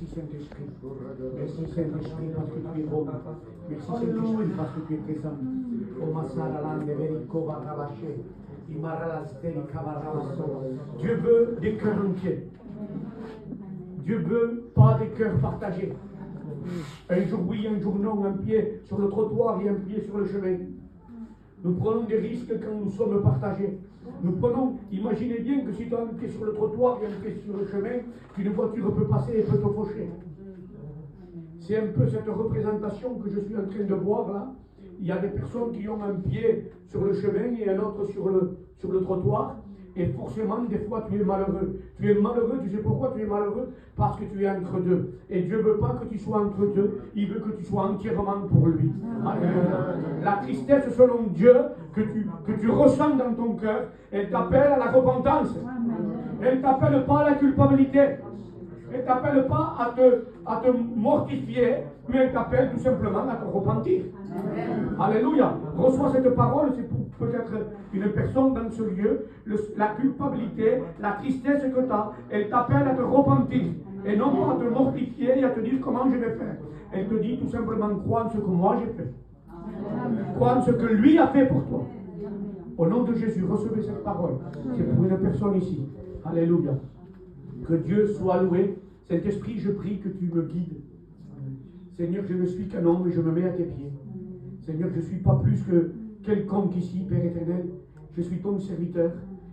Merci Saint-Esprit. Merci Saint-Esprit parce que tu es bon. Merci Saint-Esprit parce que tu es présent. Dieu veut des cœurs entiers. Dieu veut pas des cœurs partagés. Un jour oui, un jour non, un pied sur le trottoir et un pied sur le chemin. Nous prenons des risques quand nous sommes partagés. Nous prenons, imaginez bien que si tu as un pied sur le trottoir et un pied sur le chemin, qu'une voiture peut passer et peut te faucher. C'est un peu cette représentation que je suis en train de voir là. Il y a des personnes qui ont un pied sur le chemin et un autre sur le trottoir. Et forcément, des fois, tu es malheureux. Tu es malheureux, tu sais pourquoi tu es malheureux? Parce que tu es entre deux. Et Dieu ne veut pas que tu sois entre deux, il veut que tu sois entièrement pour lui. Alléluia. La tristesse, selon Dieu, que tu ressens dans ton cœur, elle t'appelle à la repentance. Elle ne t'appelle pas à la culpabilité. Elle ne t'appelle pas à te mortifier, mais elle t'appelle tout simplement à te repentir. Alléluia. Reçois cette parole, c'est pour peut-être une personne dans ce lieu. La culpabilité, la tristesse que tu as, elle t'appelle à te repentir. Et non pas à te mortifier et à te dire comment je vais faire. Elle te dit tout simplement crois en ce que moi j'ai fait. Crois en ce que lui a fait pour toi. Au nom de Jésus, recevez cette parole. C'est pour une personne ici. Alléluia. Que Dieu soit loué. Saint-Esprit, je prie que tu me guides. Seigneur, je ne suis qu'un homme et je me mets à tes pieds. Seigneur, je ne suis pas plus que quelconque ici, Père éternel. Je suis ton serviteur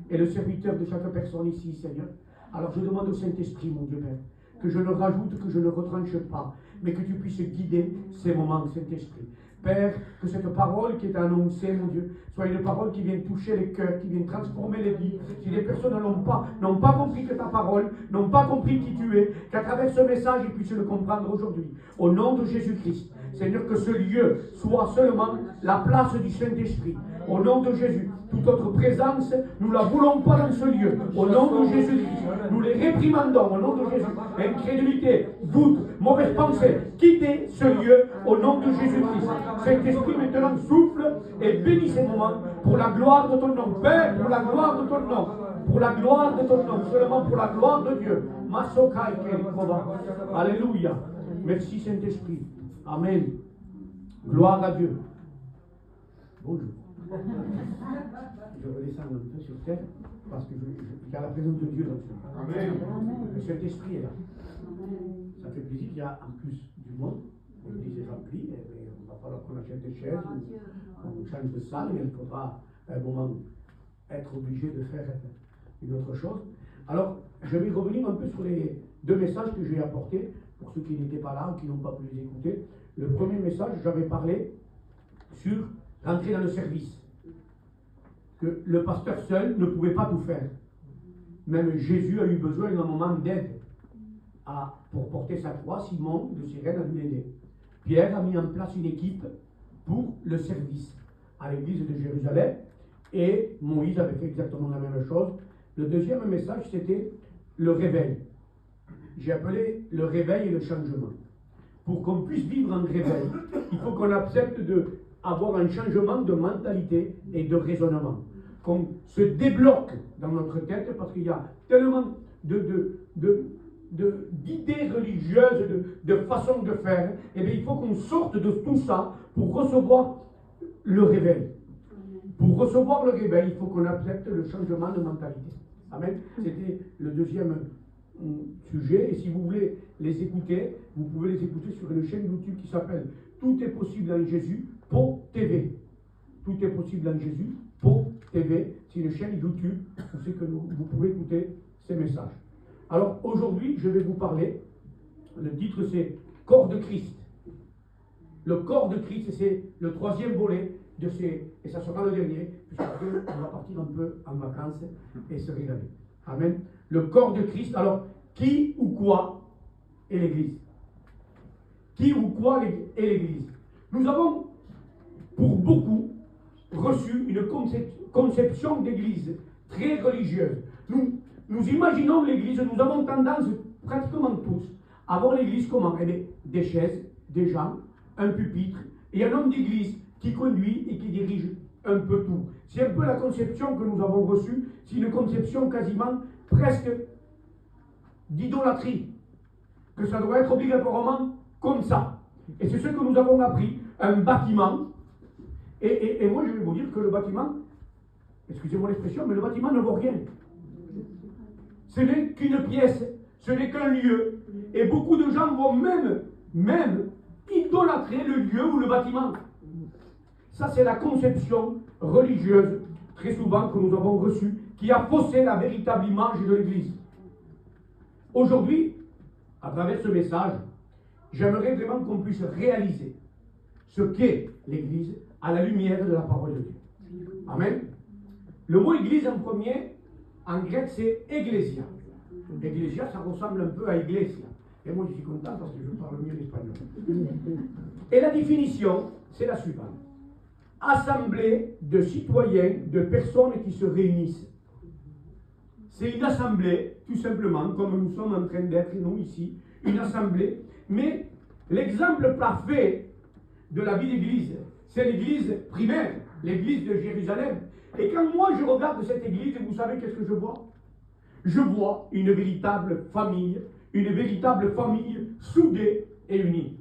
et le serviteur de chaque personne ici, Seigneur. Alors je demande au Saint-Esprit, mon Dieu Père, que je ne rajoute, que je ne retranche pas, mais que tu puisses guider ces moments, Saint-Esprit. Père, que cette parole qui est annoncée, mon Dieu, soit une parole qui vient toucher les cœurs, qui vient transformer les vies. Si les personnes n'ont pas compris que ta parole, n'ont pas compris qui tu es, qu'à travers ce message, ils puissent le comprendre aujourd'hui. Au nom de Jésus-Christ, Seigneur, que ce lieu soit seulement la place du Saint-Esprit. Au nom de Jésus, toute autre présence, nous ne la voulons pas dans ce lieu. Au nom de Jésus-Christ, nous les réprimandons. Au nom de Jésus, incrédulité, doute, mauvaise pensée, quittez ce lieu au nom de Jésus-Christ. Saint-Esprit maintenant souffle et bénit ces moments pour la gloire de ton nom. Père, pour la gloire de ton nom. Pour la gloire de ton nom, seulement pour la gloire de Dieu. Alléluia. Merci Saint-Esprit. Amen. Gloire à Dieu. Bonjour. Je redescends un peu sur terre parce que il y a la présence de Dieu là-dessus. Amen. Le Saint-Esprit est là. Ça fait plaisir qu'il y a en plus du monde. L'église est remplie, il va falloir qu'on achète des chaises, on change de salle, mais il faudra à un moment être obligé de faire une autre chose. Alors, je vais revenir un peu sur les deux messages que j'ai apportés pour ceux qui n'étaient pas là ou qui n'ont pas pu les écouter. Le premier message, j'avais parlé sur rentrer dans le service. Que le pasteur seul ne pouvait pas tout faire. Même Jésus a eu besoin d'un moment d'aide pour porter sa croix. Simon de Cyrène a dû l'aider. Pierre a mis en place une équipe pour le service à l'église de Jérusalem et Moïse avait fait exactement la même chose. Le deuxième message, c'était le réveil. J'ai appelé le réveil et le changement. Pour qu'on puisse vivre en réveil, il faut qu'on accepte d'avoir un changement de mentalité et de raisonnement. Qu'on se débloque dans notre tête parce qu'il y a tellement d'idées religieuses, de façons de faire. Et bien il faut qu'on sorte de tout ça pour recevoir le réveil. Pour recevoir le réveil, il faut qu'on accepte le changement de mentalité. Amen. C'était le deuxième sujet. Et si vous voulez les écouter, vous pouvez les écouter sur une chaîne YouTube qui s'appelle Tout est possible en Jésus, Po TV. Tout est possible en Jésus, Po TV. C'est une chaîne YouTube où c'est que vous pouvez écouter ces messages. Alors aujourd'hui, je vais vous parler, le titre c'est Corps de Christ. Le corps de Christ, c'est le troisième volet de ces, et ça sera le dernier, puisqu'après on va partir un peu en vacances et se régaler. Amen. Le corps de Christ, alors qui ou quoi est l'Église? Qui ou quoi est l'Église? Nous avons, pour beaucoup, reçu une conception d'Église très religieuse. Nous imaginons l'Église, nous avons tendance, pratiquement tous, à voir l'Église comment? Eh bien, des chaises, des gens, un pupitre, et un homme d'Église qui conduit et qui dirige un peu tout. C'est un peu la conception que nous avons reçue, c'est une conception quasiment presque d'idolâtrie. que ça doit être obligatoirement comme ça. Et c'est ce que nous avons appris, un bâtiment. Et moi, je vais vous dire que le bâtiment, excusez-moi l'expression, mais le bâtiment ne vaut rien. Ce n'est qu'une pièce, ce n'est qu'un lieu. Et beaucoup de gens vont même idolâtrer le lieu ou le bâtiment. Ça, c'est la conception religieuse, très souvent, que nous avons reçue, qui a faussé la véritable image de l'Église. Aujourd'hui, à travers ce message, j'aimerais vraiment qu'on puisse réaliser ce qu'est l'Église à la lumière de la parole de Dieu. Amen. Le mot Église en premier, en grec, c'est Ecclesia. Ecclesia, ça ressemble un peu à Iglesia. Et moi, je suis content parce que je parle mieux l'espagnol. Et la définition, c'est la suivante. Assemblée de citoyens, de personnes qui se réunissent. C'est une assemblée, tout simplement, comme nous sommes en train d'être, nous, ici, une assemblée. Mais l'exemple parfait de la vie d'église, c'est l'église primaire, l'église de Jérusalem. Et quand moi, je regarde cette église, vous savez qu'est-ce que je vois? Je vois une véritable famille soudée et unie.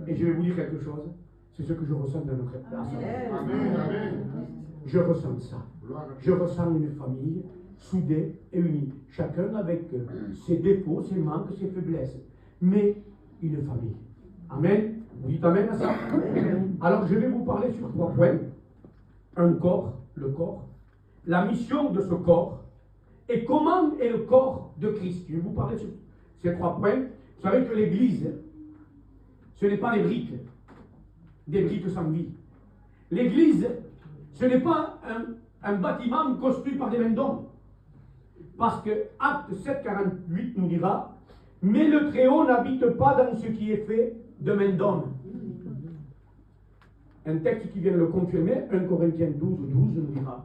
Et je vais vous dire quelque chose, c'est ce que je ressens dans notre assemblée. Je ressens ça. Je ressens une famille soudée et unie. Chacun avec ses défauts, ses manques, ses faiblesses. Mais une famille. Amen. Vous dites amen à ça? Alors je vais vous parler sur 3 points. Un corps, le corps. La mission de ce corps. Et comment est le corps de Christ? Je vais vous parler sur ces 3 points. Vous savez que l'Église, ce n'est pas des briques sans vie. L'Église, ce n'est pas un bâtiment construit par des mains d'hommes. Parce que Acte 7,48 nous dira, mais le Très-Haut n'habite pas dans ce qui est fait de main d'homme. Un texte qui vient le confirmer, 1 Corinthiens 12,12 nous dira,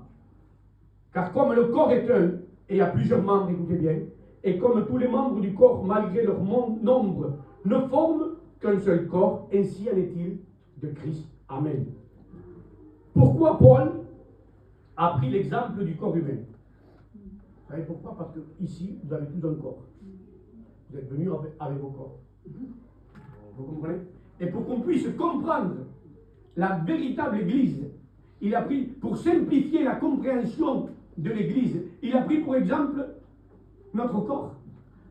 car comme le corps est un, et il y a plusieurs membres, écoutez bien, et comme tous les membres du corps, malgré leur nombre, ne forment qu'un seul corps, ainsi en est-il de Christ. Amen. Pourquoi Paul a pris l'exemple du corps humain? Vous savez pourquoi? Parce que ici, vous avez tous un corps. Vous êtes venus avec vos corps. Vous comprenez? Et pour qu'on puisse comprendre la véritable Église, il a pris, pour simplifier la compréhension de l'Église, il a pris pour exemple notre corps.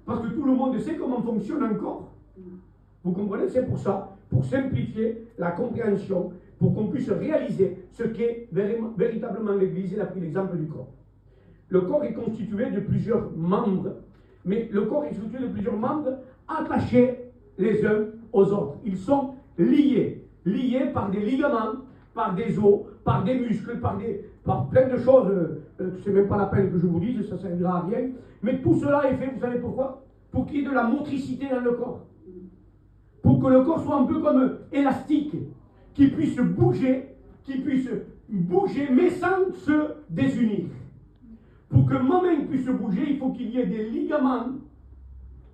Parce que tout le monde sait comment fonctionne un corps. Vous comprenez? C'est pour ça, pour simplifier la compréhension, pour qu'on puisse réaliser ce qu'est véritablement l'Église, il a pris l'exemple du corps. Le corps est constitué de plusieurs membres, mais le corps est constitué de plusieurs membres attachés les uns aux autres. Ils sont liés par des ligaments, par des os, par des muscles, par plein de choses. C'est même pas la peine que je vous dise, ça ne servira à rien. Mais tout cela est fait, vous savez pourquoi? Pour qu'il y ait de la motricité dans le corps. Pour que le corps soit un peu comme élastique, qu'il puisse bouger, mais sans se désunir. Pour que ma main puisse bouger, il faut qu'il y ait des ligaments.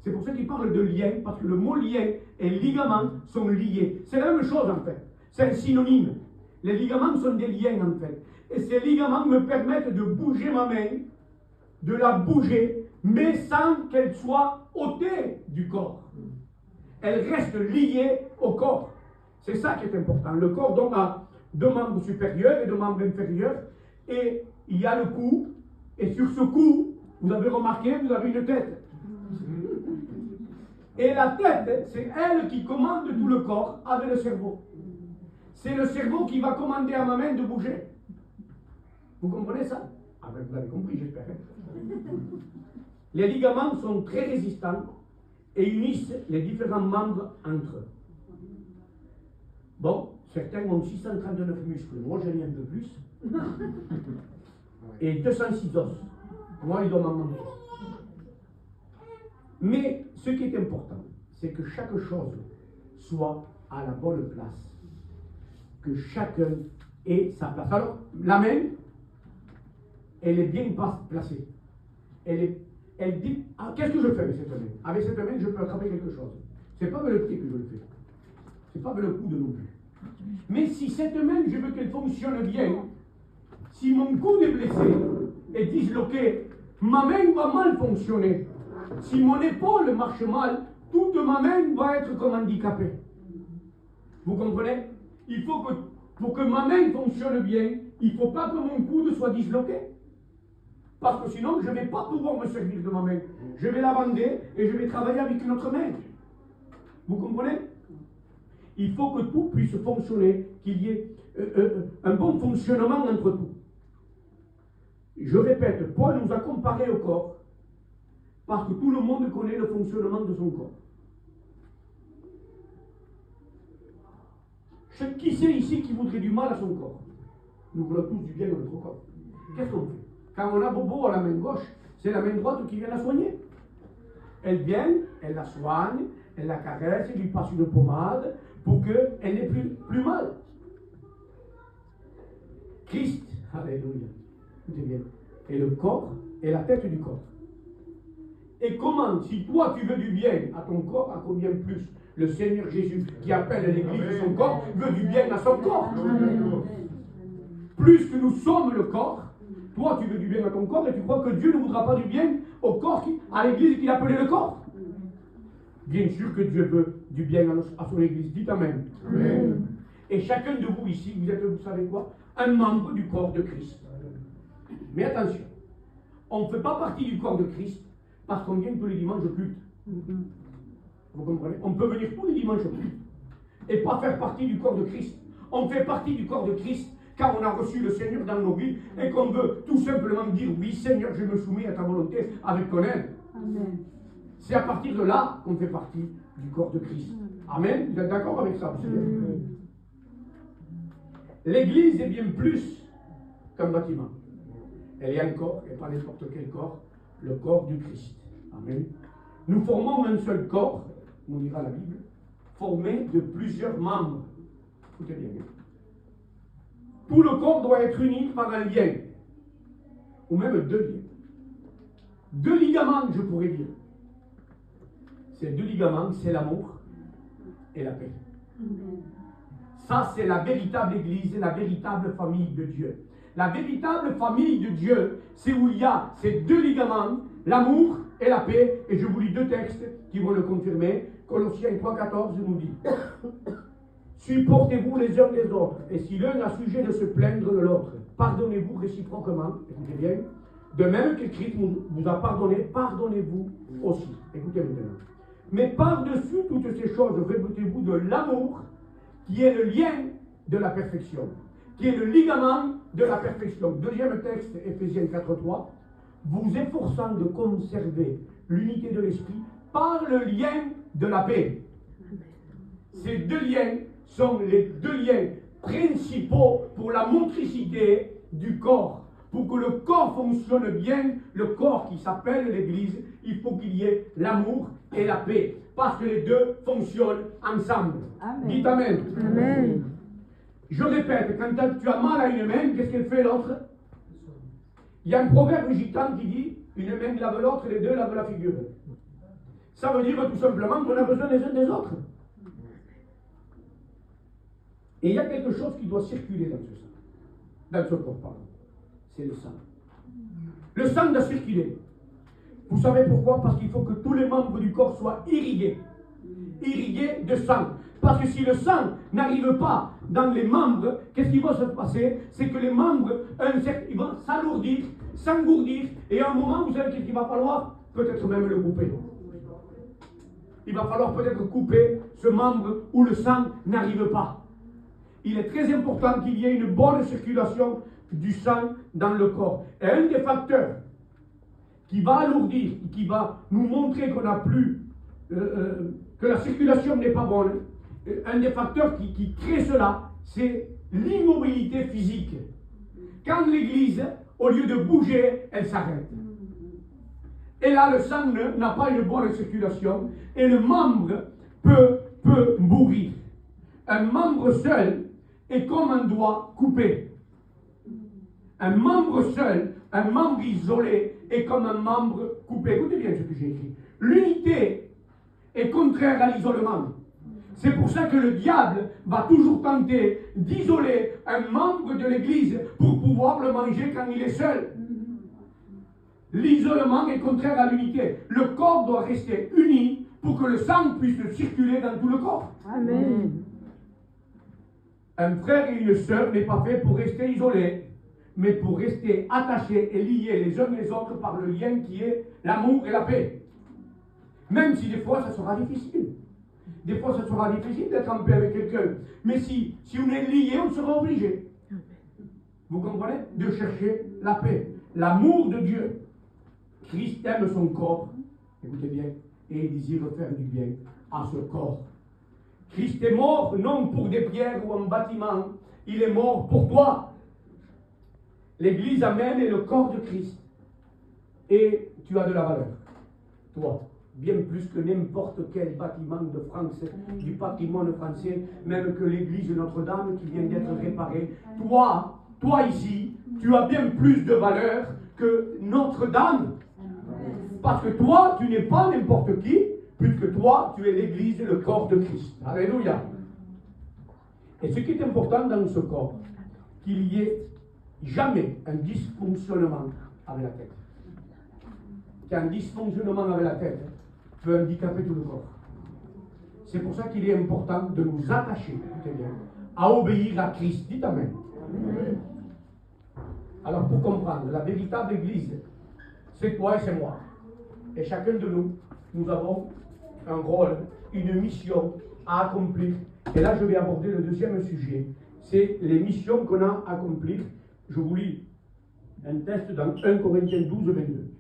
C'est pour ça qu'il parle de lien, parce que le mot lien et ligament sont liés. C'est la même chose en fait. C'est un synonyme. Les ligaments sont des liens en fait. Et ces ligaments me permettent de bouger ma main, de la bouger, mais sans qu'elle soit ôtée du corps. Elle reste liée au corps. C'est ça qui est important. Le corps donc a 2 membres supérieurs et 2 membres inférieurs. Et il y a le cou. Et sur ce cou, vous avez remarqué, vous avez une tête. Et la tête, c'est elle qui commande tout le corps avec le cerveau. C'est le cerveau qui va commander à ma main de bouger. Vous comprenez ça? Ah ben vous avez compris, j'espère. Les ligaments sont très résistants et unissent les différents membres entre eux. Bon, certains ont 639 muscles, moi j'en ai un peu plus. Et 206 os. Moi, il doit m'en manquer. Mais ce qui est important, c'est que chaque chose soit à la bonne place. Que chacun ait sa place. Alors, la main, elle est bien placée. Elle dit, ah, qu'est-ce que je fais avec cette main? Avec cette main, je peux attraper quelque chose. C'est pas avec le pied que je le fais. C'est pas avec le coude non plus. Mais si cette main, je veux qu'elle fonctionne bien, si mon coude est blessé et disloqué, ma main va mal fonctionner. Si mon épaule marche mal, toute ma main va être comme handicapée. Vous comprenez? Il faut que, pour que ma main fonctionne bien, il ne faut pas que mon coude soit disloqué. Parce que sinon, je ne vais pas pouvoir me servir de ma main. Je vais la bander et je vais travailler avec une autre main. Vous comprenez? Il faut que tout puisse fonctionner, qu'il y ait un bon fonctionnement entre tout. Je répète, Paul nous a comparé au corps, parce que tout le monde connaît le fonctionnement de son corps. Qui c'est ici qui voudrait du mal à son corps? Nous voulons tous du bien à notre corps. Qu'est-ce qu'on fait? Quand on a bobo à la main gauche, c'est la main droite qui vient la soigner. Elle vient, elle la soigne, elle la caresse, elle lui passe une pommade pour qu'elle n'ait plus mal. Christ, alléluia, écoutez bien, est le corps et la tête du corps. Et comment, si toi tu veux du bien à ton corps, à combien plus le Seigneur Jésus, qui appelle l'Église de son corps, veut du bien à son corps? Plus que nous sommes le corps, toi tu veux du bien à ton corps et tu crois que Dieu ne voudra pas du bien au corps, à l'Église qu'il appelait le corps? Bien sûr que Dieu veut du bien à son Église. Dites Amen. Amen. Et chacun de vous ici, vous savez quoi? Un membre du corps de Christ. Mais attention, on ne fait pas partie du corps de Christ parce qu'on vient tous les dimanches au culte. Vous comprenez? On peut venir tous les dimanches au culte et pas faire partie du corps de Christ. On fait partie du corps de Christ car on a reçu le Seigneur dans nos vies et qu'on veut tout simplement dire oui Seigneur, je me soumets à ta volonté avec ton aide. Amen. C'est à partir de là qu'on fait partie du corps de Christ. Amen. Vous êtes d'accord avec ça? L'Église est bien plus qu'un bâtiment. Elle est un corps, et pas n'importe quel corps, le corps du Christ. Amen. Nous formons un seul corps, on lira la Bible, formé de plusieurs membres. Écoutez bien. Tout le corps doit être uni par un lien, ou même deux liens. Deux ligaments, je pourrais dire. Ces deux ligaments, c'est l'amour et la paix. Ça, c'est la véritable Église, la véritable famille de Dieu. La véritable famille de Dieu, c'est où il y a ces deux ligaments, l'amour et la paix. Et je vous lis deux textes qui vont le confirmer. Colossiens 3,14 nous dit: supportez-vous les uns les autres, et si l'un a sujet de se plaindre de l'autre, pardonnez-vous réciproquement. Écoutez bien. De même que Christ vous a pardonné, pardonnez-vous aussi. Écoutez maintenant. Mais par-dessus toutes ces choses, revêtez-vous de l'amour, qui est le lien de la perfection, qui est le ligament de la perfection. Deuxième texte, Éphésiens 4,3, vous efforçant de conserver l'unité de l'esprit par le lien de la paix. Ces deux liens sont les deux liens principaux pour la motricité du corps. Pour que le corps fonctionne bien, le corps qui s'appelle l'Église, il faut qu'il y ait l'amour et la paix. Parce que les deux fonctionnent ensemble. Amen. Dites Amen. Amen. Je répète, quand tu as mal à une main, qu'est-ce qu'elle fait l'autre? Il y a un proverbe gitan qui dit: une main lave l'autre, les deux lavent la figure. Ça veut dire tout simplement qu'on a besoin les uns des autres. Et il y a quelque chose qui doit circuler dans ce corps, pardon. C'est le sang. Le sang doit circuler. Vous savez pourquoi? Parce qu'il faut que tous les membres du corps soient irrigués. Irrigués de sang. Parce que si le sang n'arrive pas dans les membres, qu'est-ce qui va se passer? C'est que les membres, ils vont s'alourdir, s'engourdir, et à un moment, vous savez qu'est-ce qu'il va falloir? Peut-être même le couper. Il va falloir peut-être couper ce membre où le sang n'arrive pas. Il est très important qu'il y ait une bonne circulation du sang dans le corps. Et un des facteurs qui va alourdir, qui va nous montrer qu'on n'a plus, que la circulation n'est pas bonne, un des facteurs qui crée cela, c'est l'immobilité physique. Quand l'Église, au lieu de bouger, elle s'arrête. Et là, le sang n'a pas une bonne circulation et le membre peut mourir. Un membre seul est comme un doigt coupé. Un membre seul, un membre isolé est comme un membre coupé. Écoutez bien ce que j'ai écrit. L'unité est contraire à l'isolement. C'est pour ça que le diable va toujours tenter d'isoler un membre de l'Église pour pouvoir le manger quand il est seul. L'isolement est contraire à l'unité. Le corps doit rester uni pour que le sang puisse circuler dans tout le corps. Amen. Un frère et une sœur n'est pas fait pour rester isolés, mais pour rester attachés et liés les uns les autres par le lien qui est l'amour et la paix. Même si des fois ça sera difficile. Des fois ça sera difficile d'être en paix avec quelqu'un. Mais si on est lié, on sera obligé. Vous comprenez? De chercher la paix. L'amour de Dieu. Christ aime son corps, écoutez bien, et il désire faire du bien à ce corps. Christ est mort non pour des pierres ou un bâtiment, il est mort pour toi. L'Église amène est le corps de Christ. Et tu as de la valeur, toi, bien plus que n'importe quel bâtiment de France, du patrimoine français, même que l'Église de Notre-Dame qui vient d'être réparée. Toi ici, tu as bien plus de valeur que Notre-Dame. Parce que toi, tu n'es pas n'importe qui, puisque toi, tu es l'Église, le corps de Christ. Alléluia. Et ce qui est important dans ce corps, qu'il n'y ait jamais un dysfonctionnement avec la tête. Qu'un dysfonctionnement avec la tête peut handicaper tout le corps. C'est pour ça qu'il est important de nous attacher, écoutez bien, à obéir à Christ. Dites Amen. Alors pour comprendre, la véritable Église, c'est toi et c'est moi. Et chacun de nous, nous avons un rôle, une mission à accomplir. Et là, je vais aborder le deuxième sujet. C'est les missions qu'on a à accomplir. Je vous lis un texte dans 1 Corinthiens 12, 22.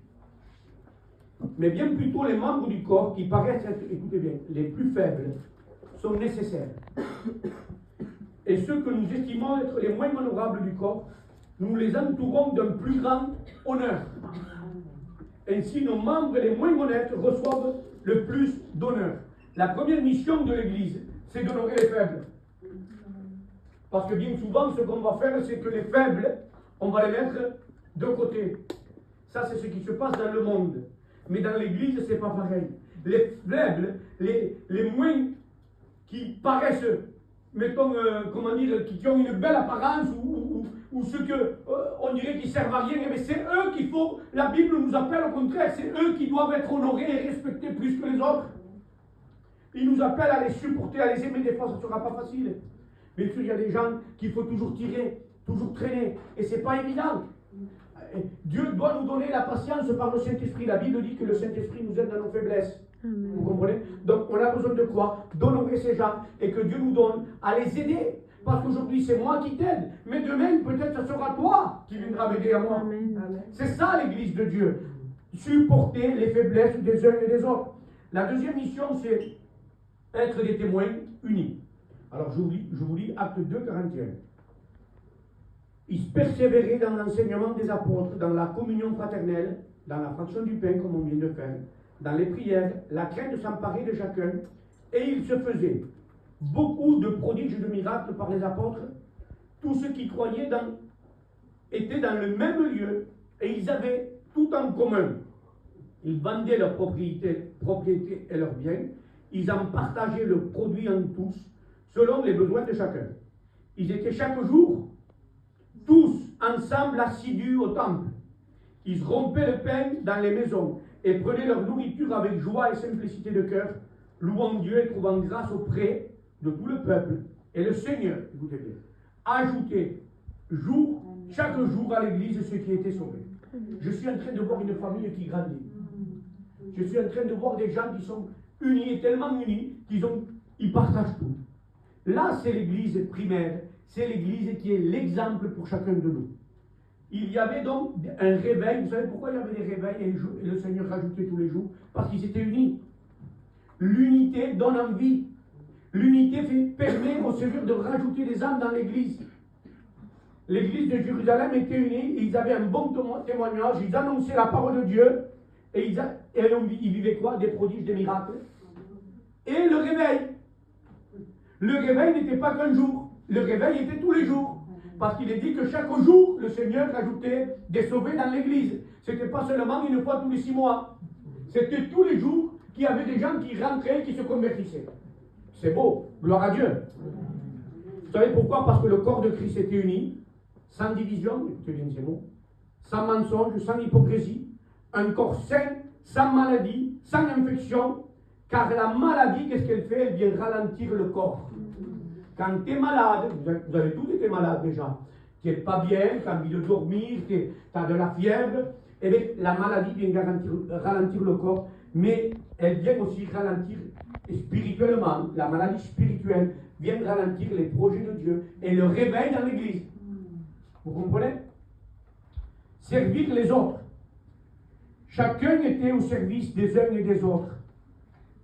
Mais bien plutôt les membres du corps qui paraissent être, écoutez bien, les plus faibles, sont nécessaires. Et ceux que nous estimons être les moins honorables du corps, nous les entourons d'un plus grand honneur. Ainsi, nos membres les moins honnêtes reçoivent le plus d'honneur. La première mission de l'Église, c'est d'honorer les faibles. Parce que bien souvent, ce qu'on va faire, c'est que les faibles, on va les mettre de côté. Ça, c'est ce qui se passe dans le monde. Mais dans l'Église, c'est pas pareil. Les faibles, les moins qui paraissent, mettons, comment dire, qui ont une belle apparence ou ceux que on dirait qu'ils servent à rien, mais c'est eux qu'il faut. La Bible nous appelle au contraire, c'est eux qui doivent être honorés et respectés plus que les autres. Il nous appelle à les supporter, à les aimer. Des fois, ça ne sera pas facile. Bien sûr, il y a des gens qu'il faut toujours tirer, toujours traîner, et c'est pas évident. Dieu doit nous donner la patience par le Saint-Esprit. La Bible dit que le Saint-Esprit nous aide dans nos faiblesses. Amen. Vous comprenez? Donc on a besoin de quoi? D'honorer ces gens et que Dieu nous donne à les aider. Parce qu'aujourd'hui c'est moi qui t'aide, mais demain peut-être ce sera toi qui viendras m'aider à moi. Amen. C'est ça l'Église de Dieu. Supporter les faiblesses des uns et des autres. La deuxième mission, c'est être des témoins unis. Alors je vous lis Acte 2, 41. Ils persévéraient dans l'enseignement des apôtres, dans la communion fraternelle, dans la fraction du pain, comme on vient de faire, dans les prières, la crainte de s'emparer de chacun, et il se faisait beaucoup de prodiges et de miracles par les apôtres. Tous ceux qui croyaient étaient dans le même lieu, et ils avaient tout en commun. Ils vendaient leurs propriétés et leurs biens, ils en partageaient le produit en tous, selon les besoins de chacun. Ils étaient chaque jour tous ensemble assidus au temple. Ils rompaient le pain dans les maisons et prenaient leur nourriture avec joie et simplicité de cœur, louant Dieu et trouvant grâce auprès de tout le peuple. Et le Seigneur, écoutez bien, ajoutait chaque jour à l'église ceux qui étaient sauvés. Je suis en train de voir une famille qui grandit. Je suis en train de voir des gens qui sont unis et tellement unis qu'ils partagent tout. Là, c'est l'église primaire. C'est l'église qui est l'exemple pour chacun de nous. Il y avait donc un réveil. Vous savez pourquoi il y avait des réveils et le Seigneur rajoutait tous les jours? Parce qu'ils étaient unis. L'unité donne envie. L'unité permet au Seigneur de rajouter des âmes dans l'église. L'église de Jérusalem était unie, et ils avaient un bon témoignage, ils annonçaient la parole de Dieu, et ils vivaient quoi? Des prodiges, des miracles. Et le réveil. Le réveil n'était pas qu'un jour. Le réveil était tous les jours. Parce qu'il est dit que chaque jour, le Seigneur rajoutait des sauvés dans l'église. Ce n'était pas seulement une fois tous les 6 mois. C'était tous les jours qu'il y avait des gens qui rentraient, qui se convertissaient. C'est beau, gloire à Dieu. Vous savez pourquoi? Parce que le corps de Christ était uni, sans division, écoutez bien ces mots, sans mensonge, sans hypocrisie, un corps sain, sans maladie, sans infection, Car la maladie, qu'est-ce qu'elle fait? Elle vient ralentir le corps. Quand tu es malade, vous avez tous été malades déjà, tu n'es pas bien, tu as envie de dormir, tu as de la fièvre, et bien la maladie vient ralentir le corps, mais elle vient aussi ralentir spirituellement, la maladie spirituelle vient ralentir les projets de Dieu et le réveil dans l'église. Vous comprenez? Servir les autres. Chacun était au service des uns et des autres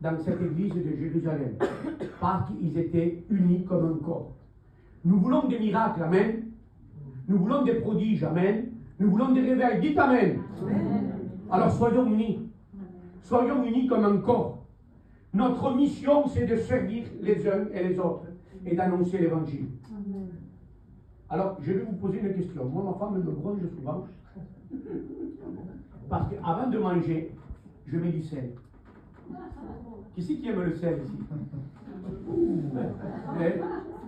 dans cette église de Jérusalem, parce qu'ils étaient unis comme un corps. Nous voulons des miracles, amen. Nous voulons des prodiges, amen. Nous voulons des réveils, dites amen. Amen. Alors soyons unis. Soyons unis comme un corps. Notre mission, c'est de servir les uns et les autres et d'annoncer l'évangile. Alors, je vais vous poser une question. Moi, ma femme me gronde souvent. Parce qu'avant de manger, je mets du sel. Qui c'est qui aime le sel ici?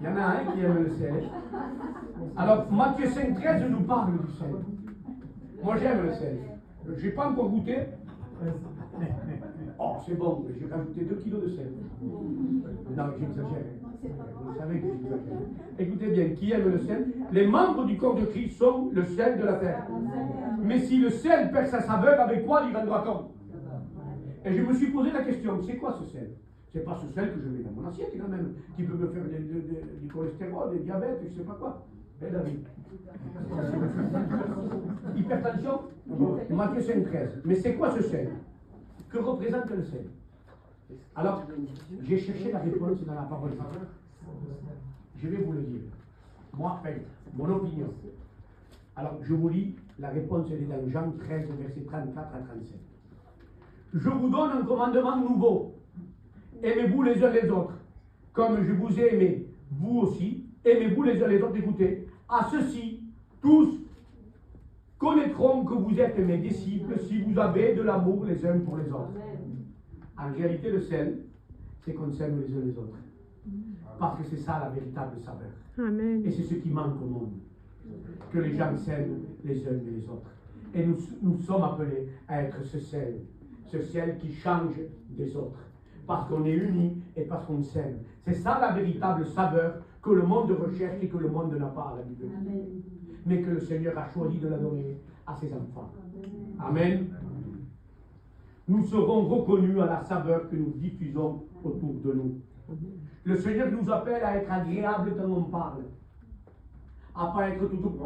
Il y en a un qui aime le sel. Alors, Matthieu 5,13 nous parle du sel. Moi, j'aime le sel. Je n'ai pas encore goûté. Oh, c'est bon, j'ai rajouté 2 kilos de sel. Non, j'exagère. Vous savez que j'exagère. Écoutez bien, qui aime le sel? Les membres du corps de Christ sont le sel de la terre. Mais si le sel perd sa saveur, avec quoi il rendra compte? Et je me suis posé la question, c'est quoi ce sel? C'est pas ce sel que je mets dans mon assiette quand même, qui peut me faire du cholestérol, du diabète, je sais pas quoi. Eh David. Hypertension? Matthieu 5,13. Mais c'est quoi ce sel? Que représente le sel? Alors, j'ai cherché la réponse dans la parole. Je vais vous le dire. Moi, mon opinion. Alors, je vous lis, la réponse elle est dans Jean 13, versets 34 à 37. Je vous donne un commandement nouveau. Aimez-vous les uns les autres, comme je vous ai aimé. Vous aussi, aimez-vous les uns les autres. Écoutez, à ceci, tous connaîtront que vous êtes mes disciples si vous avez de l'amour les uns pour les autres. En réalité, le sel, c'est qu'on s'aime les uns les autres. Parce que c'est ça la véritable saveur. Amen. Et c'est ce qui manque au monde. Que les gens s'aiment les uns et les autres. Et nous sommes appelés à être ce sel qui change des autres. Parce qu'on est unis et parce qu'on s'aime. C'est ça la véritable saveur que le monde recherche et que le monde n'a pas à la Bible. Amen. Mais que le Seigneur a choisi de la donner à ses enfants. Amen. Nous serons reconnus à la saveur que nous diffusons autour de nous. Le Seigneur nous appelle à être agréable quand on parle. À ne pas être tout.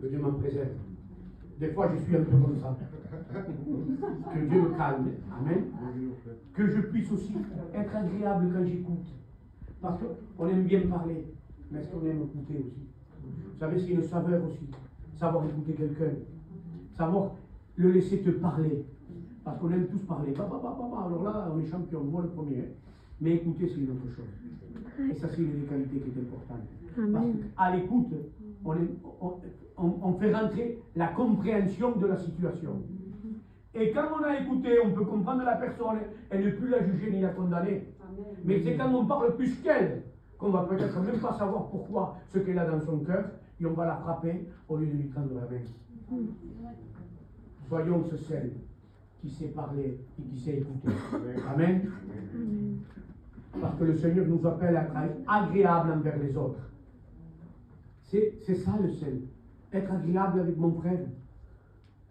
Que Dieu m'en préserve. Des fois, je suis un peu comme ça. Que Dieu me calme. Amen. Que je puisse aussi être agréable quand j'écoute. Parce qu'on aime bien parler, mais est-ce qu'on aime écouter aussi? Vous savez, c'est une saveur aussi. Savoir écouter quelqu'un. Savoir le laisser te parler. Parce qu'on aime tous parler. Alors là, on est champion, moi le premier. Mais écouter, c'est une autre chose. Et ça, c'est une des qualités qui est importante. Parce qu'à l'écoute, on fait rentrer la compréhension de la situation. Et quand on a écouté, on peut comprendre la personne et ne plus la juger ni la condamner. Mais c'est quand on parle plus qu'elle qu'on va peut-être même pas savoir pourquoi ce qu'elle a dans son cœur et on va la frapper au lieu de lui tendre la main. Soyons ce sel qui sait parler et qui sait écouter. Amen. Parce que le Seigneur nous appelle à être agréable envers les autres. C'est ça le sel. Être agréable avec mon frère.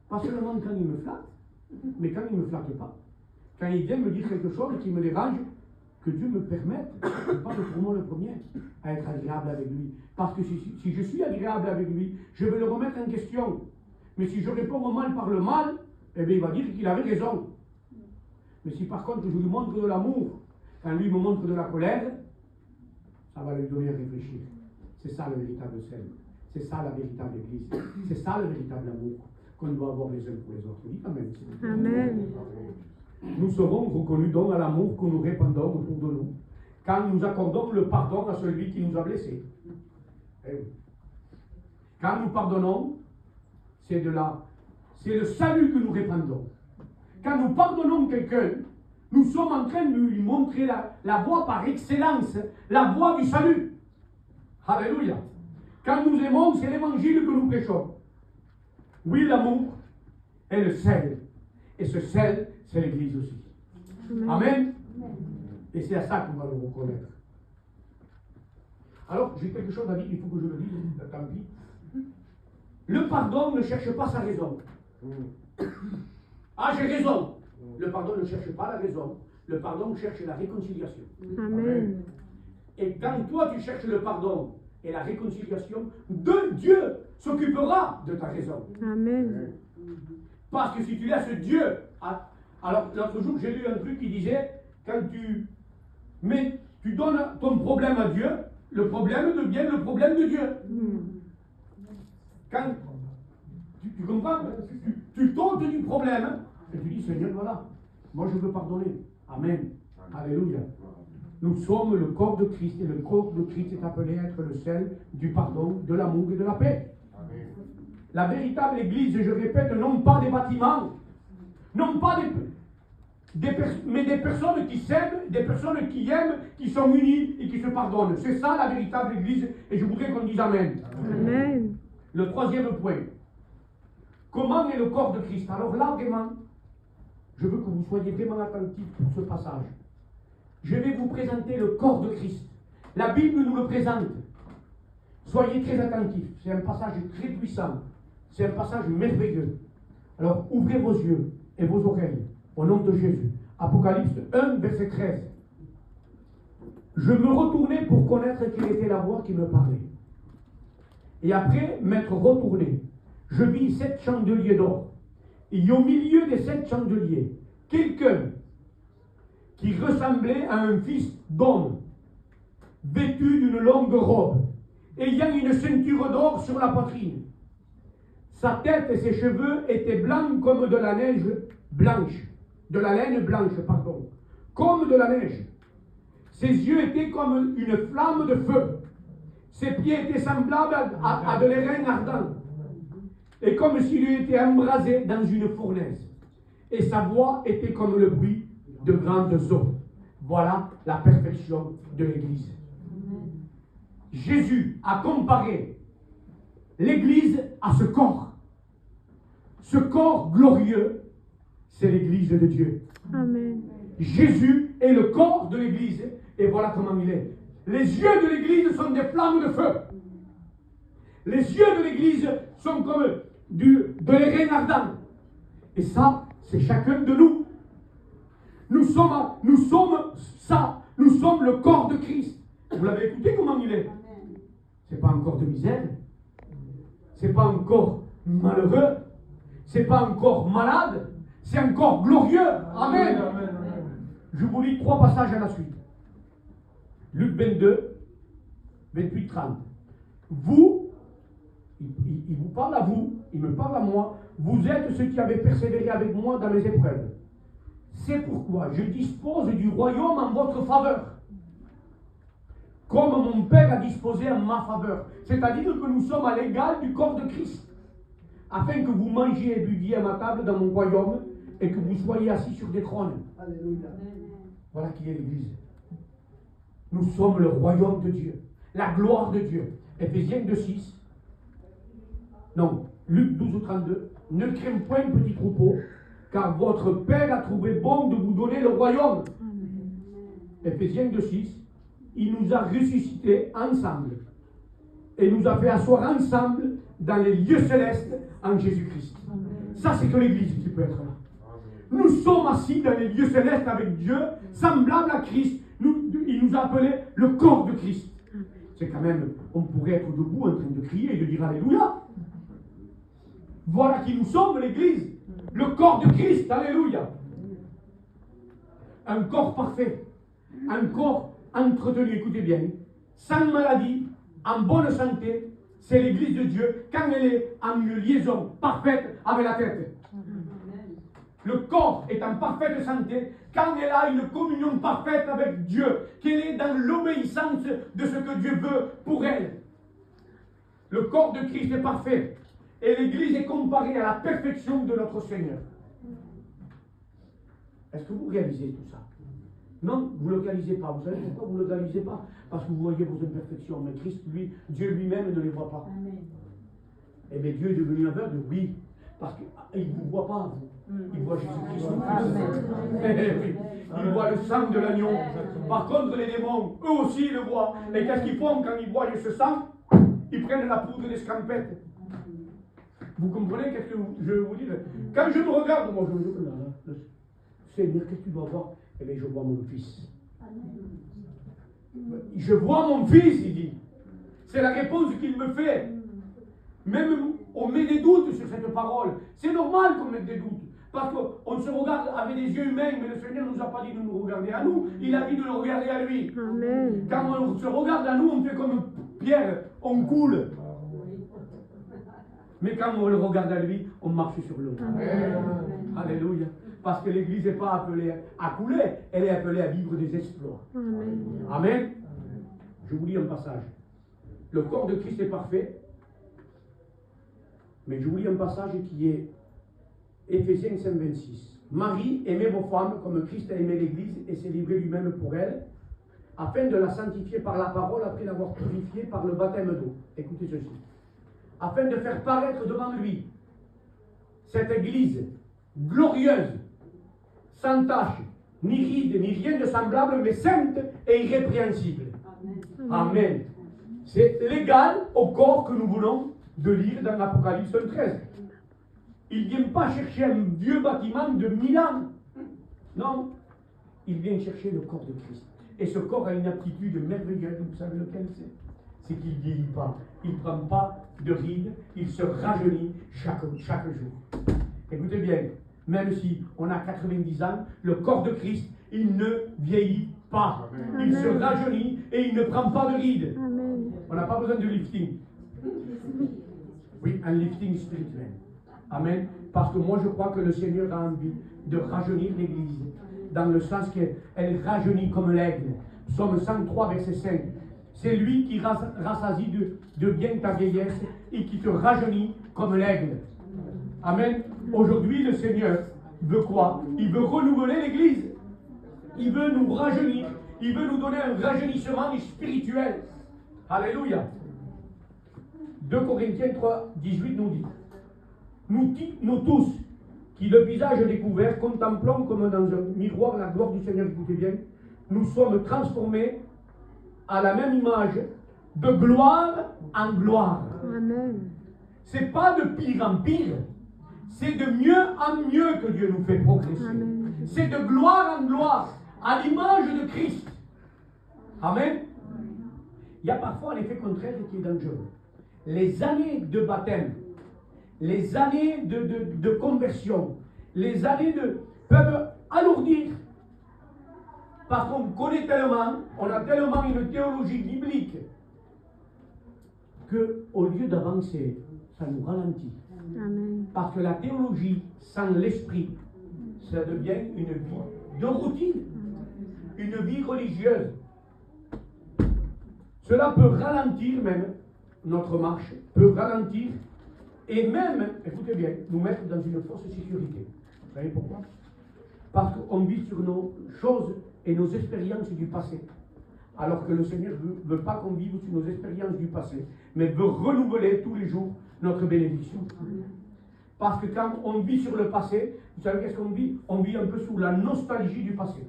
Pas seulement quand il me flatte, mais quand il ne me flatte pas. Quand il vient me dire quelque chose qui me dérange, que Dieu me permette, je parle pour moi le premier, à être agréable avec lui. Parce que si je suis agréable avec lui, je vais le remettre en question. Mais si je réponds au mal par le mal, eh bien il va dire qu'il avait raison. Mais si par contre je lui montre de l'amour, quand lui me montre de la colère, ça va lui donner à réfléchir. C'est ça le véritable sel. C'est ça la véritable église. C'est ça le véritable amour qu'on doit avoir les uns pour les autres. Dites amen. Amen. Nous serons reconnus donc à l'amour que nous répandons autour de nous, quand nous accordons le pardon à celui qui nous a blessés. Eh oui. Quand nous pardonnons, c'est le salut que nous répandons. Quand nous pardonnons quelqu'un, nous sommes en train de lui montrer la voie par excellence, la voie du salut. Alléluia. Quand nous aimons, c'est l'évangile que nous prêchons. Oui, l'amour est le sel. Et ce sel, c'est l'Église aussi. Amen. Et c'est à ça qu'on va le reconnaître. Alors, j'ai quelque chose à dire, il faut que je le dise, tant pis. Le pardon ne cherche pas sa raison. Ah, j'ai raison. Le pardon ne cherche pas la raison. Le pardon cherche la réconciliation. Amen. Et quand toi tu cherches le pardon et la réconciliation, Dieu s'occupera de ta raison. Amen. Parce que si tu laisses Dieu... Alors, l'autre jour, j'ai lu un truc qui disait, quand tu donnes ton problème à Dieu, le problème devient le problème de Dieu. Quand tu comprends, tu t'ôtes du problème et tu dis, Seigneur, voilà, moi je veux pardonner. Amen. Alléluia. Nous sommes le corps de Christ et le corps de Christ est appelé à être le sel du pardon, de l'amour et de la paix. Amen. La véritable Église, je répète, non pas des bâtiments, non pas mais des personnes qui s'aiment, des personnes qui aiment, qui sont unies et qui se pardonnent. C'est ça la véritable Église et je voudrais qu'on dise Amen. Amen. Le troisième point. Comment est le corps de Christ? Alors là, vraiment, je veux que vous soyez vraiment attentifs pour ce passage. Je vais vous présenter le corps de Christ. La Bible nous le présente. Soyez très attentifs. C'est un passage très puissant. C'est un passage merveilleux. Alors, ouvrez vos yeux et vos oreilles au nom de Jésus. Apocalypse 1, verset 13. Je me retournai pour connaître quelle était la voix qui me parlait. Et après m'être retourné, je vis 7 chandeliers d'or. Et au milieu des 7 chandeliers, quelqu'un qui ressemblait à un fils d'homme, vêtu d'une longue robe, ayant une ceinture d'or sur la poitrine. Sa tête et ses cheveux étaient blancs comme de la neige blanche, de la laine blanche, pardon, comme de la neige. Ses yeux étaient comme une flamme de feu. Ses pieds étaient semblables à de l'airain ardent, et comme s'il eût été embrasé dans une fournaise. Et sa voix était comme le bruit de grandes eaux. Voilà la perfection de l'Église. Jésus a comparé l'Église à ce corps. Ce corps glorieux, c'est l'Église de Dieu. Amen. Jésus est le corps de l'Église et voilà comment il est. Les yeux de l'Église sont des flammes de feu. Les yeux de l'Église sont comme de l'airain ardent. Et ça, c'est chacun de nous. Nous sommes ça. Nous sommes le corps de Christ. Vous l'avez écouté comment il est? C'est pas un corps de misère. C'est pas un corps malheureux. C'est pas un corps malade. C'est un corps glorieux. Amen. Je vous lis 3 passages à la suite. Luc 22, 28, 30. Vous, il vous parle à vous, il me parle à moi, vous êtes ceux qui avez persévéré avec moi dans les épreuves. C'est pourquoi je dispose du royaume en votre faveur, comme mon Père a disposé en ma faveur. C'est-à-dire que nous sommes à l'égal du corps de Christ, afin que vous mangiez et buviez à ma table dans mon royaume, et que vous soyez assis sur des trônes. Alléluia. Voilà qui est l'Église. Nous sommes le royaume de Dieu, la gloire de Dieu. Éphésiens 2,6. Non, Luc 12,32. Ne craignez point, petit troupeau, car votre Père a trouvé bon de vous donner le royaume. Éphésiens 2,6. Il nous a ressuscités ensemble et nous a fait asseoir ensemble dans les lieux célestes en Jésus-Christ. Ça, c'est que l'Église qui peut être là. Nous sommes assis dans les lieux célestes avec Dieu, semblables à Christ. Il nous a appelés le corps de Christ. C'est quand même, on pourrait être debout en train de crier et de dire Alléluia. Voilà qui nous sommes, l'Église. Le corps de Christ, Alléluia. Un corps parfait. Un corps entretenu, écoutez bien, sans maladie, en bonne santé. C'est l'Église de Dieu quand elle est en une liaison parfaite avec la tête. Le corps est en parfaite santé quand elle a une communion parfaite avec Dieu, qu'elle est dans l'obéissance de ce que Dieu veut pour elle. Le corps de Christ est parfait et l'Église est comparée à la perfection de notre Seigneur. Est-ce que vous réalisez tout ça? Non, vous ne le réalisez pas. Vous savez pourquoi vous ne le réalisez pas? Parce que vous voyez vos imperfections. Mais Christ, lui, Dieu lui-même ne les voit pas. Amen. Eh bien, Dieu est devenu aveugle, oui. Parce qu'il ne vous voit pas, vous. Il voit Jésus-Christ. Amen. Il voit le sang de l'agneau. Par contre, les démons, eux aussi, ils le voient. Et qu'est-ce qu'ils font quand ils voient ce sang? Ils prennent la poudre d'escampette. Vous comprenez qu'est-ce que je veux vous dire? Quand je me regarde, moi je me dis, là, Seigneur, qu'est-ce que tu dois voir? Eh bien, je vois mon fils. Je vois mon fils, il dit. C'est la réponse qu'il me fait. Même on met des doutes sur cette parole. C'est normal qu'on mette des doutes. Parce qu'on se regarde avec des yeux humains, mais le Seigneur ne nous a pas dit de nous regarder à nous, il a dit de le regarder à lui. Amen. Quand on se regarde à nous, on fait comme Pierre, on coule. Mais quand on le regarde à lui, on marche sur l'eau. Alléluia. Parce que l'Église n'est pas appelée à couler, elle est appelée à vivre des exploits. Amen. Amen. Je vous lis un passage. Le corps de Christ est parfait, mais je vous lis un passage qui est Éphésiens 5, 26. Marie, aimez vos femmes comme Christ a aimé l'Église et s'est livré lui-même pour elle, afin de la sanctifier par la parole après l'avoir purifiée par le baptême d'eau. Écoutez ceci. Afin de faire paraître devant lui cette Église glorieuse, sans tache, ni ride, ni rien de semblable, mais sainte et irrépréhensible. Amen. C'est l'égal au corps que nous voulons de lire dans l'Apocalypse 13. Il ne vient pas chercher un vieux bâtiment de 1000 ans. Non. Il vient chercher le corps de Christ. Et ce corps a une aptitude merveilleuse. Vous savez lequel c'est? C'est qu'il ne vieillit pas. Il ne prend pas de rides. Il se rajeunit chaque jour. Écoutez bien. Même si on a 90 ans, le corps de Christ, il ne vieillit pas. Amen. Il se rajeunit et il ne prend pas de rides. Amen. On n'a pas besoin de lifting. Oui, un lifting spirituel. Amen. Parce que moi, je crois que le Seigneur a envie de rajeunir l'Église. Dans le sens qu'elle rajeunit comme l'aigle. Psaume 103, verset 5. C'est lui qui rassasie de bien ta vieillesse et qui te rajeunit comme l'aigle. Amen. Aujourd'hui, le Seigneur veut quoi? Il veut renouveler l'Église. Il veut nous rajeunir. Il veut nous donner un rajeunissement spirituel. Alléluia. 2 Corinthiens 3, 18 nous dit: nous tous, qui le visage découvert, contemplons comme dans un miroir la gloire du Seigneur, écoutez bien, nous sommes transformés à la même image, de gloire en gloire. Amen. C'est pas de pire en pire, c'est de mieux en mieux que Dieu nous fait progresser. Amen. C'est de gloire en gloire, à l'image de Christ. Amen. Il y a parfois un effet contraire qui est dangereux. Les années de baptême, les années de conversion, les années peuvent alourdir. Parce qu'on connaît tellement, on a tellement une théologie biblique, qu'au lieu d'avancer, ça nous ralentit. Amen. Parce que la théologie sans l'esprit, ça devient une vie de routine, une vie religieuse. Cela peut ralentir même notre marche, peut ralentir et même, écoutez bien, nous mettre dans une fausse sécurité. Vous savez pourquoi? Parce qu'on vit sur nos choses et nos expériences du passé. Alors que le Seigneur ne veut pas qu'on vive sur nos expériences du passé, mais veut renouveler tous les jours notre bénédiction. Parce que quand on vit sur le passé, vous savez qu'est-ce qu'on vit? On vit un peu sous la nostalgie du passé.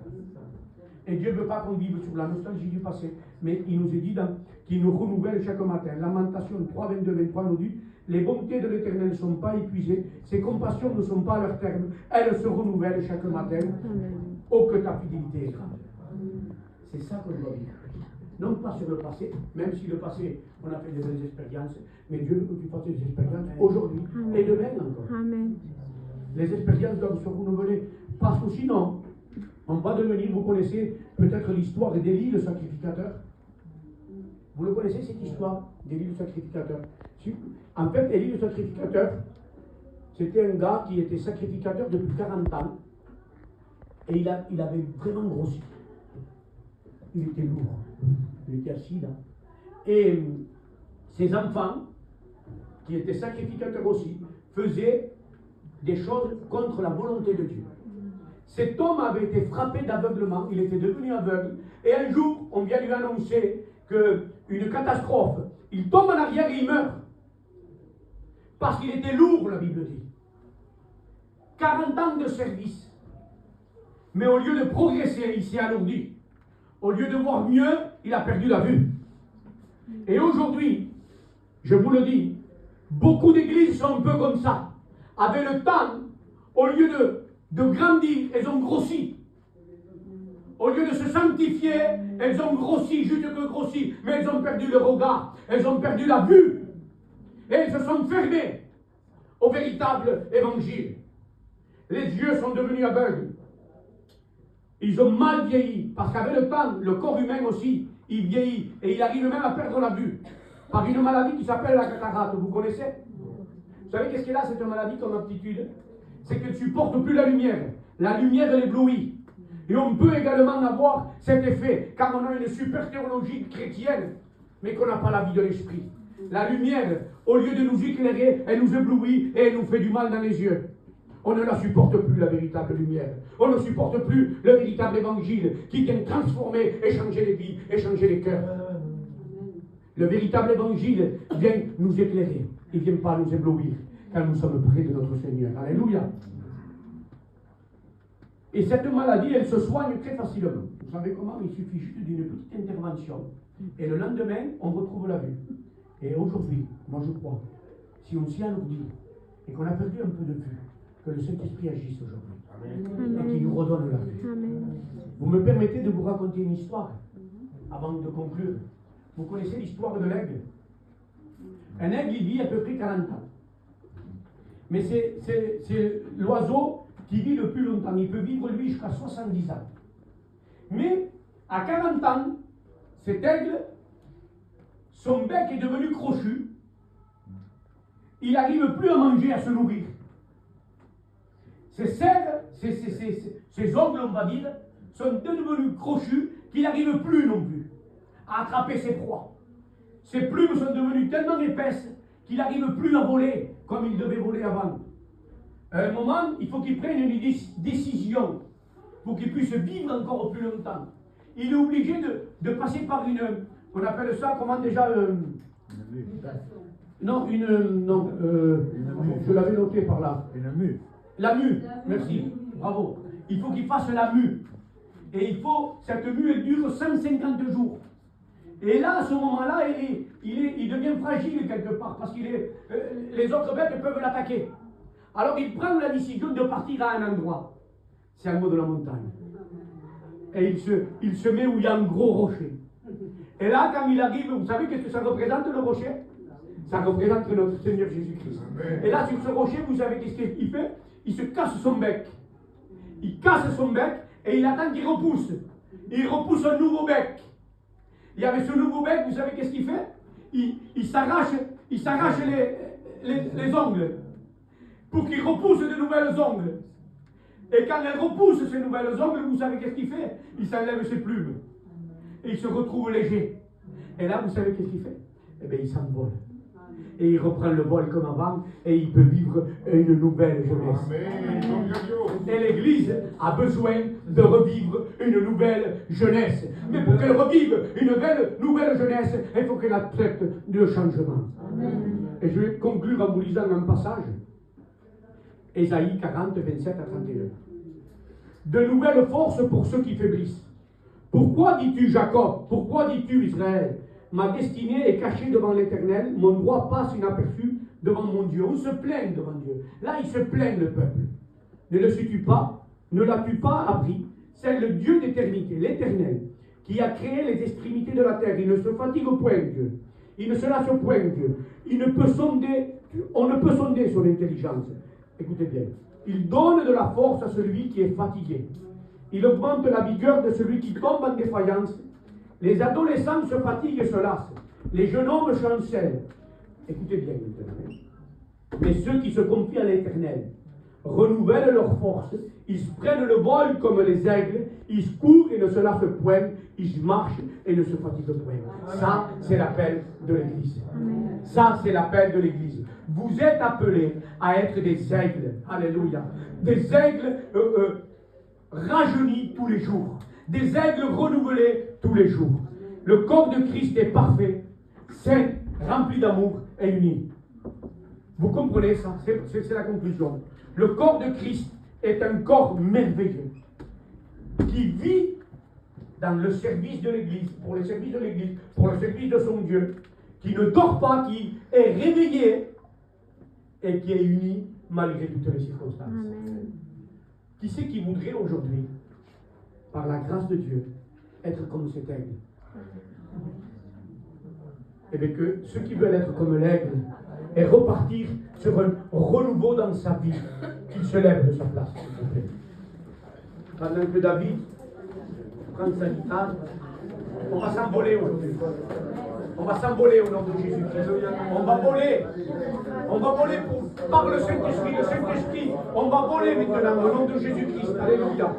Et Dieu ne veut pas qu'on vive sur la nostalgie du passé, mais il nous est dit qu'il nous renouvelle chaque matin. Lamentation 3, 22, 23 nous dit: les bontés de l'Éternel ne sont pas épuisées, ses compassions ne sont pas à leur terme, elles se renouvellent chaque matin. Amen. Oh, que ta fidélité est grande. C'est ça qu'on doit vivre. Non pas sur le passé, même si le passé, on a fait des belles expériences, mais Dieu veut que tu fasses des expériences aujourd'hui et demain encore. Amen. Les expériences doivent se renouveler, parce que sinon, on va devenir, vous connaissez peut-être l'histoire d'Élie le sacrificateur. Vous le connaissez cette histoire d'Élie le sacrificateur? En fait, Élie le sacrificateur, c'était un gars qui était sacrificateur depuis 40 ans, et il avait vraiment grossi. Il était lourd, il était assis là. Et ses enfants, qui étaient sacrificateurs aussi, faisaient des choses contre la volonté de Dieu. Cet homme avait été frappé d'aveuglement, il était devenu aveugle, et un jour, on vient lui annoncer qu'une catastrophe, il tombe en arrière et il meurt. Parce qu'il était lourd, la Bible dit. 40 ans de service. Mais au lieu de progresser, il s'est alourdi. Au lieu de voir mieux, il a perdu la vue. Et aujourd'hui, je vous le dis, beaucoup d'églises sont un peu comme ça. Avec le temps, au lieu de grandir, elles ont grossi. Au lieu de se sanctifier, elles ont grossi, juste que grossi, mais elles ont perdu le regard, elles ont perdu la vue. Et elles se sont fermées au véritable évangile. Les yeux sont devenus aveugles. Ils ont mal vieilli, parce qu'avec le temps, le corps humain aussi, il vieillit, et il arrive même à perdre la vue, par une maladie qui s'appelle la cataracte, vous connaissez? Vous savez qu'est-ce qu'elle a cette maladie comme aptitude? C'est qu'elle ne supporte plus la lumière. La lumière, elle éblouit. Et on peut également avoir cet effet, quand on a une super théologie chrétienne, mais qu'on n'a pas la vie de l'esprit. La lumière, au lieu de nous éclairer, elle nous éblouit et elle nous fait du mal dans les yeux. On ne la supporte plus, la véritable lumière. On ne supporte plus le véritable évangile qui vient transformer et changer les vies et changer les cœurs. Le véritable évangile vient nous éclairer. Il ne vient pas nous éblouir quand nous sommes près de notre Seigneur. Alléluia. Et cette maladie, elle se soigne très facilement. Vous savez comment? Il suffit juste d'une petite intervention. Et le lendemain, on retrouve la vue. Et aujourd'hui, moi je crois, si on s'y alourdit et qu'on a perdu un peu de vue, que le Saint-Esprit agisse aujourd'hui. Et qu'il nous redonne la vue. Vous me permettez de vous raconter une histoire avant de conclure. Vous connaissez l'histoire de l'aigle? Un aigle, il vit à peu près 40 ans. Mais c'est l'oiseau qui vit le plus longtemps. Il peut vivre, lui, jusqu'à 70 ans. Mais, à 40 ans, cet aigle, son bec est devenu crochu. Il n'arrive plus à manger, à se nourrir. Ses serres, ses ongles, on va dire, sont devenus crochus qu'il n'arrive plus non plus à attraper ses proies. Ses plumes sont devenues tellement épaisses qu'il n'arrive plus à voler comme il devait voler avant. À un moment, il faut qu'il prenne une décision pour qu'il puisse vivre encore plus longtemps. Il est obligé de passer par une, on appelle ça comment déjà non, je l'avais noté par là. Une mue. La mue, merci, bravo. Il faut qu'il fasse la mue. Et cette mue, elle dure 150 jours. Et là, à ce moment-là, il devient fragile quelque part, parce que les autres bêtes peuvent l'attaquer. Alors il prend la décision de partir à un endroit. C'est en haut de la montagne. Et il se met où il y a un gros rocher. Et là, quand il arrive, vous savez qu'est-ce que ça représente le rocher? Ça représente notre Seigneur Jésus-Christ. Et là, sur ce rocher, vous savez qu'est-ce qu'il fait? Il se casse son bec. Il casse son bec et il attend qu'il repousse. Il repousse un nouveau bec. Et avec ce nouveau bec, vous savez qu'est-ce qu'il fait? Il s'arrache les ongles pour qu'il repousse de nouvelles ongles. Et quand elle repousse ces nouvelles ongles, vous savez qu'est-ce qu'il fait? Il s'enlève ses plumes. Et il se retrouve léger. Et là, vous savez qu'est-ce qu'il fait? Eh bien, il s'envole. Et il reprend le vol comme avant, et il peut vivre une nouvelle jeunesse. Amen. Et l'Église a besoin de revivre une nouvelle jeunesse. Mais pour qu'elle revive une nouvelle jeunesse, il faut qu'elle accepte le changement. Amen. Et je vais conclure en vous lisant un passage. Ésaïe 40, 27 à 31. De nouvelles forces pour ceux qui faiblissent. Pourquoi dis-tu Jacob? Pourquoi dis-tu Israël? Ma destinée est cachée devant l'Éternel, mon droit passe inaperçu devant mon Dieu. On se plaint devant Dieu. Là, il se plaint le peuple. Ne le sais-tu pas? Ne l'as-tu pas appris? C'est le Dieu d'éternité, l'Éternel, qui a créé les extrémités de la terre. Il ne se fatigue point, Dieu. Il ne se lasse point, Dieu. On ne peut sonder son intelligence. Écoutez bien. Il donne de la force à celui qui est fatigué. Il augmente la vigueur de celui qui tombe en défaillance. Les adolescents se fatiguent et se lassent. Les jeunes hommes chancellent. Écoutez bien maintenant. Mais ceux qui se confient à l'Éternel renouvellent leur force. Ils prennent le vol comme les aigles. Ils courent et ne se lassent point. Ils marchent et ne se fatiguent point. Ça, c'est l'appel de l'Église. Ça, c'est l'appel de l'Église. Vous êtes appelés à être des aigles. Alléluia. Des aigles rajeunis tous les jours. Des aigles renouvelés tous les jours. Le corps de Christ est parfait, saint, rempli d'amour et uni. Vous comprenez ça? C'est la conclusion. Le corps de Christ est un corps merveilleux qui vit dans le service de l'Église, pour le service de l'Église, pour le service de son Dieu, qui ne dort pas, qui est réveillé et qui est uni malgré toutes les circonstances. Amen. Qui c'est qui voudrait aujourd'hui, par la grâce de Dieu, être comme cet aigle? Eh bien que ceux qui veulent être comme l'aigle et repartir sur un renouveau dans sa vie, qu'il se lève de sa place, s'il vous plaît. Pendant que David prend sa guitare, on va s'envoler aujourd'hui. On va s'envoler au nom de Jésus-Christ. On va voler. On va voler par le Saint-Esprit. On va voler maintenant au nom de Jésus-Christ. Alléluia.